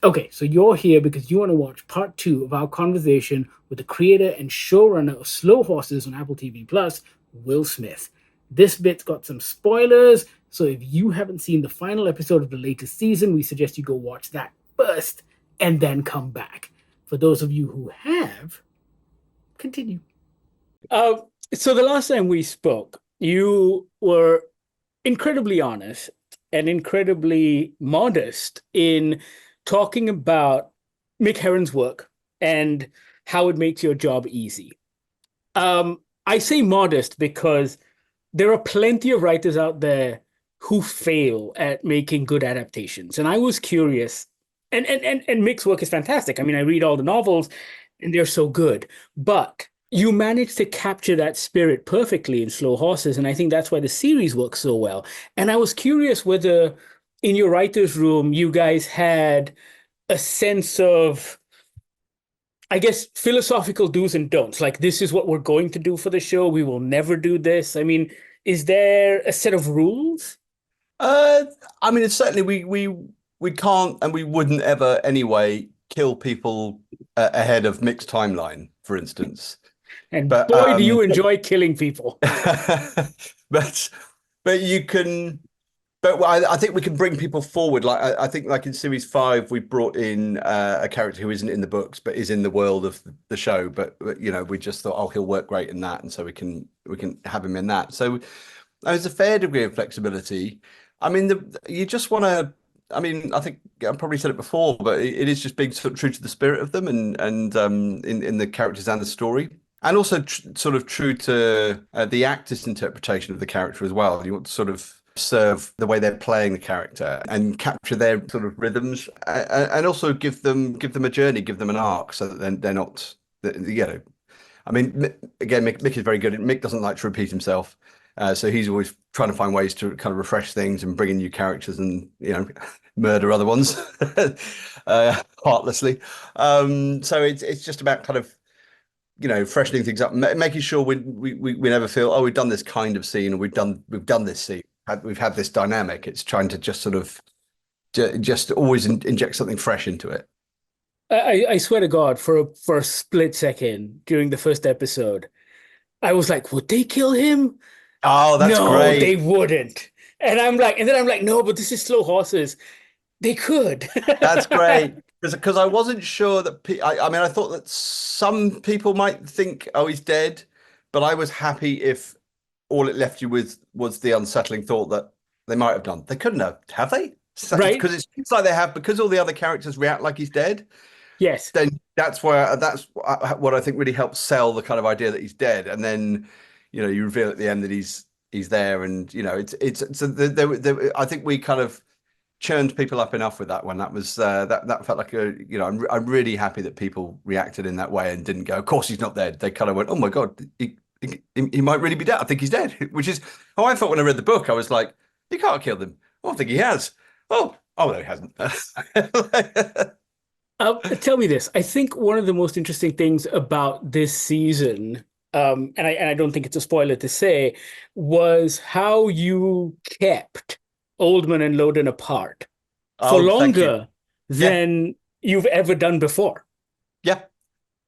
Okay, so you're here because you want to watch part two of our conversation with the creator and showrunner of Slow Horses on Apple TV Plus, Will Smith. This bit's got some spoilers, so if you haven't seen the final episode of the latest season, we suggest you go watch that first and then come back. For those of you who have, continue. Uh, so the last time we spoke, you were incredibly honest and incredibly modest in talking about Mick Herron's work and how it makes your job easy. I say modest because there are plenty of writers out there who fail at making good adaptations. And I was curious, and Mick's work is fantastic. I mean, I read all the novels and they're so good. But you managed to capture that spirit perfectly in Slow Horses, and I think that's why the series works so well. And I was curious whether in your writer's room you guys had a sense of, I guess, philosophical do's and don'ts. Like, this is what we're going to do for the show. We will never do this. I mean, is there a set of rules? Uh, I mean, it's certainly we can't and we wouldn't ever anyway kill people ahead of Mick's timeline, for instance. And But boy, do you enjoy killing people. but you can. But I think we can bring people forward. Like I think, like in series 5, we brought in a character who isn't in the books but is in the world of the show. But you know, we just thought, oh, he'll work great in that, and so we can have him in that. So there's a fair degree of flexibility. I mean, you just want to. I mean, I think I've probably said it before, but it is just being sort of true to the spirit of them and in the characters and the story. And also sort of true to the actor's interpretation of the character as well. You want to sort of serve the way they're playing the character and capture their sort of rhythms, and also give them a journey, give them an arc, so that they're not, you know. I mean, again, Mick is very good. Mick doesn't like to repeat himself, so he's always trying to find ways to kind of refresh things and bring in new characters and murder other ones heartlessly. So it's just about kind of freshening things up, making sure we never feel, oh, we've done this kind of scene, or we've done this scene, we've had this dynamic. It's trying to just sort of just always inject something fresh into it. I swear to God, for a split second during the first episode, I was like, would they kill him? Oh, that's No, they great. wouldn't. And then I'm like, no, but this is Slow Horses. They could. That's great. Because I wasn't sure that I mean, I thought that some people might think, oh, he's dead, but I was happy if all it left you with was the unsettling thought that they might have done. They couldn't have they? Right? Because it seems like they have, because all the other characters react like he's dead. Yes. Then that's what I think really helps sell the kind of idea that he's dead, and then you reveal at the end that he's there, and it's so I think we kind of churned people up enough with that one. That was that felt like I'm really happy that people reacted in that way and didn't go, of course he's not dead. They kind of went, oh my God, he might really be dead. I think he's dead, which is how I felt when I read the book. I was like, he can't kill them. I don't think he has. Oh no, he hasn't. Tell me this. I think one of the most interesting things about this season, and I don't think it's a spoiler to say, was how you kept Oldman and Loden apart for Oh, thank you. longer Yeah, than you've ever done before. yeah.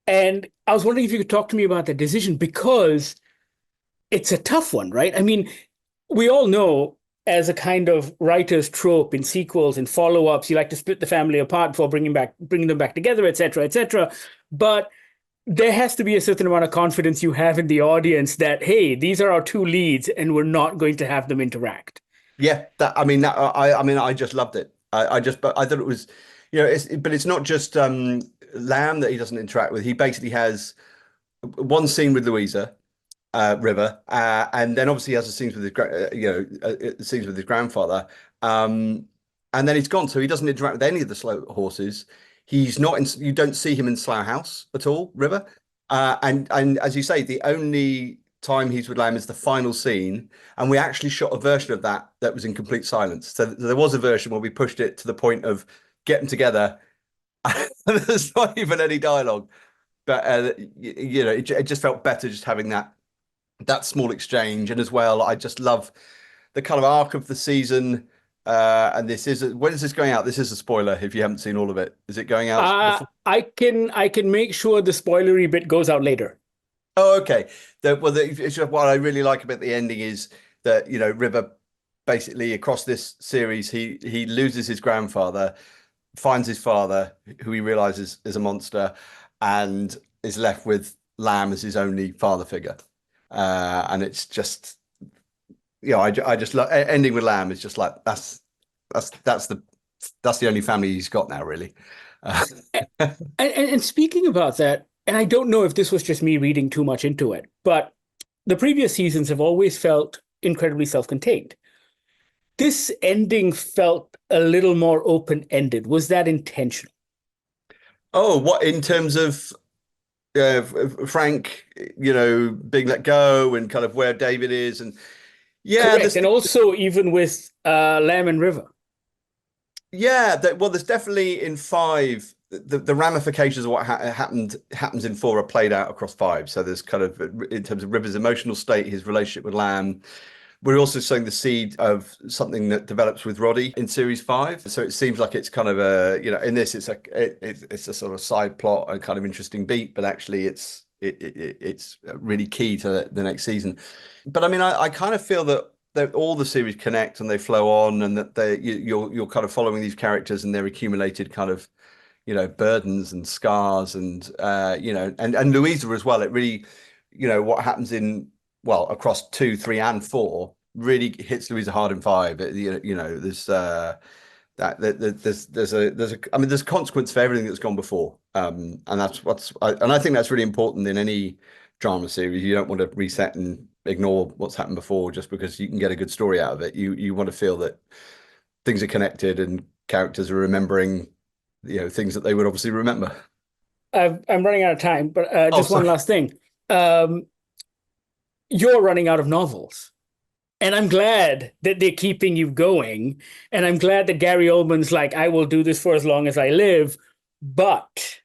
And I was wondering if you could talk to me about that decision, because it's a tough one, right? I mean, we all know, as a kind of writer's trope in sequels and follow-ups, you like to split the family apart before bringing them back together, etc., etc. But there has to be a certain amount of confidence you have in the audience that, hey, these are our two leads, and we're not going to have them interact. Yeah, I mean, I just loved it. But I thought it was, but it's not just Lamb that he doesn't interact with. He basically has one scene with Louisa River, and then obviously he has the scenes with scenes with his grandfather, and then he's gone. So he doesn't interact with any of the slow horses. He's not in. You don't see him in Slough House at all, River, and as you say, the only time he's with Lamb is the final scene, and we actually shot a version of that was in complete silence. So there was a version where we pushed it to the point of getting together. There's not even any dialogue, but it just felt better just having that small exchange. And as well, I just love the kind of arc of the season. And this is when is this going out? This is a spoiler if you haven't seen all of it. Is it going out before? I can make sure the spoilery bit goes out later. Oh, okay. It's just what I really like about the ending is that, River basically across this series, he loses his grandfather, finds his father, who he realizes is a monster, and is left with Lamb as his only father figure. And it's just, I just love ending with Lamb is just like that's that's the only family he's got now, really. Uh, And speaking about that, and I don't know if this was just me reading too much into it, but the previous seasons have always felt incredibly self-contained. This ending felt a little more open-ended. Was that intentional? oh, what in terms of uh, Frank, being let go and kind of where David is, and yeah, Correct. And also even with Lamb and River. yeah, well, there's definitely in five the ramifications of what happens in four are played out across five. So there's kind of in terms of River's emotional state, his relationship with Lamb. We're also sowing the seed of something that develops with Roddy in series five. So it seems like it's kind of in this it's a sort of side plot and kind of interesting beat, but actually it's really key to the next season. But I mean, I kind of feel that all the series connect and they flow on, and that you're kind of following these characters and their accumulated kind of burdens and scars, and and Louisa as well. It really, what happens in across 2, 3, and 4 really hits Louisa hard in 5. There's there's consequence for everything that's gone before, and I think that's really important in any drama series. You don't want to reset and ignore what's happened before just because you can get a good story out of it. You want to feel that things are connected and characters are remembering things that they would obviously remember. I'm running out of time, but Oh, just one sorry. last thing. Um, you're running out of novels. And I'm glad that they're keeping you going. And I'm glad that Gary Oldman's like, I will do this for as long as I live. But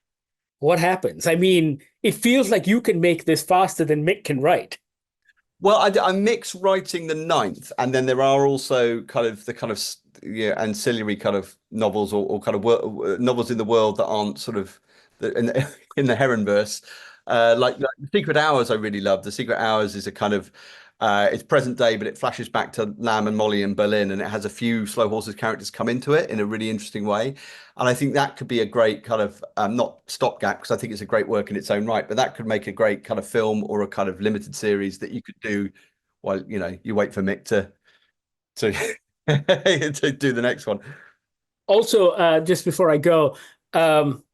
what happens? I mean, it feels like you can make this faster than Mick can write. Well, I mix writing the ninth, and then there are also kind of the kind of ancillary kind of novels, or kind of novels in the world that aren't sort of in the Heronverse. Like Secret Hours, I really love. The Secret Hours is a kind of it's present day, but it flashes back to Lamb and Molly in Berlin, and it has a few Slow Horses characters come into it in a really interesting way. And I think that could be a great kind of not stopgap, because I think it's a great work in its own right, but that could make a great kind of film or a kind of limited series that you could do while you wait for Mick to to do the next one. Also, just before I go,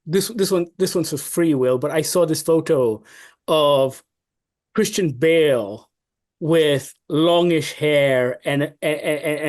this one's for free, Will, but I saw this photo of Christian Bale with longish hair and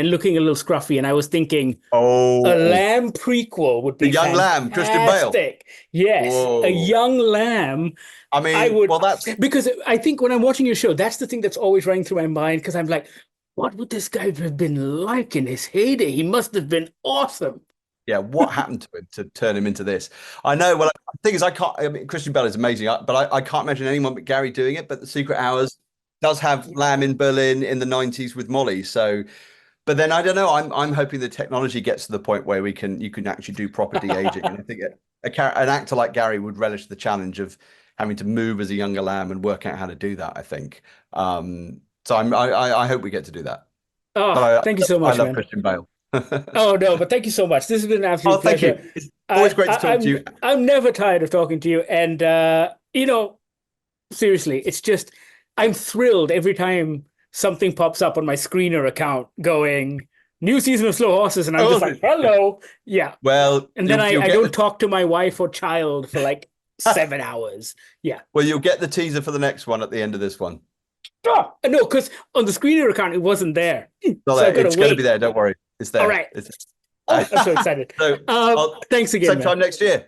looking a little scruffy, and I was thinking a Oh, Lamb prequel would the be young lamb, Christian Bale. fantastic. Yes, a Whoa. young Lamb. I I mean, would, well, that's because I think when I'm watching your show, that's the thing that's always running through my mind, because I'm like, what would this guy have been like in his heyday? He must have been awesome. yeah. What happened to him to turn him into this? I know. Well, the thing is, I can't. I mean, Christian Bale is amazing, but I can't imagine anyone but Gary doing it. But The Secret Hours does have Lamb in Berlin in the '90s with Molly. So, but then I don't know. I'm hoping the technology gets to the point where you can actually do proper de-aging, and I think an actor like Gary would relish the challenge of having to move as a younger Lamb and work out how to do that. I think. So I hope we get to do that. Oh, But thank you so I much, love man. Christian Bale. Oh no, but thank you so much. This has been an Oh, absolute thank pleasure. you. It's always great to talk to you. I'm never tired of talking to you, and seriously, it's just I'm thrilled every time something pops up on my screener account going new season of Slow Horses, and I'm just Oh, like, hello, yeah. well, And then you'll I get don't talk to my wife or child for like 7 hours. Yeah. you'll get the teaser for the next one at the end of this one. Oh, no, because on the screener account it wasn't there, So so I've got to it's going to be wait. there. Don't worry, it's All there. right. It's Oh, I'm so excited. so Thanks again, same man. time next year.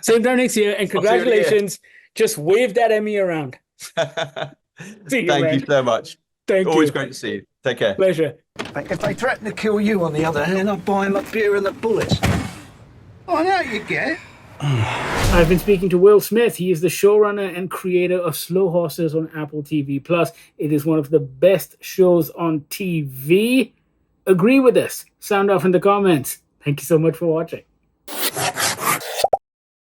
Same time next year, and I'll see you in a year. congratulations. Just wave that Emmy around. See you, Thank you man. so much. Thank Always you. great to see you. Take care. Pleasure. If they threaten to kill you, on the other hand, I'll buy them a beer and the bullets. I know you get. I've been speaking to Will Smith. He is the showrunner and creator of Slow Horses on Apple TV Plus. It is one of the best shows on TV. agree with us? Sound off in the comments. Thank you so much for watching.